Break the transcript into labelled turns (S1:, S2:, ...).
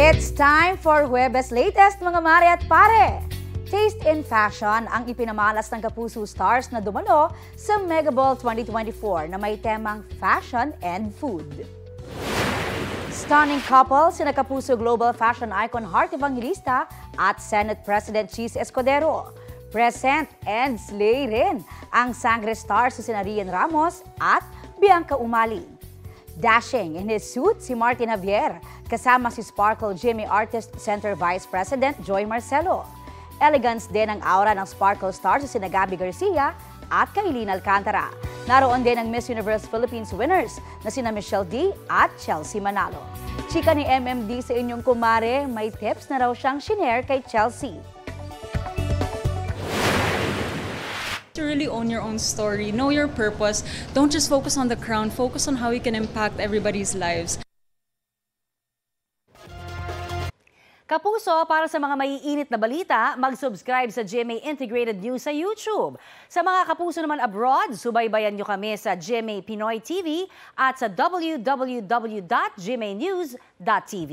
S1: It's time for Huwebes Latest, mga mare at pare! Taste in Fashion ang ipinamalas ng Kapuso stars na dumalo sa Megaball 2024 na may temang fashion and food. Stunning couple sina Kapuso Global Fashion Icon Heart Evangelista at Senate President Cheese Escudero. Present and slay rin ang Sangre stars sina Rian Ramos at Bianca Umaling. Dashing in his suit si Martin Javier kasama si Sparkle Jimmy Artist Center Vice President Joy Marcelo. Elegance din ang aura ng Sparkle stars sina Gabby Garcia at Kailin Alcantara. Naroon din ang Miss Universe Philippines winners na sina Michelle D at Chelsea Manalo. Chika ni MMD sa inyong kumare, may tips na raw siyang shinare kay Chelsea.
S2: To really own your own story, know your purpose. Don't just focus on the crown, focus on how you can impact everybody's lives.
S1: Kapuso, para sa mga maiinit na balita, mag-subscribe sa GMA Integrated News sa YouTube. Sa mga kapuso naman abroad, subaybayan nyo kami sa GMA Pinoy TV at sa www.gmanews.tv.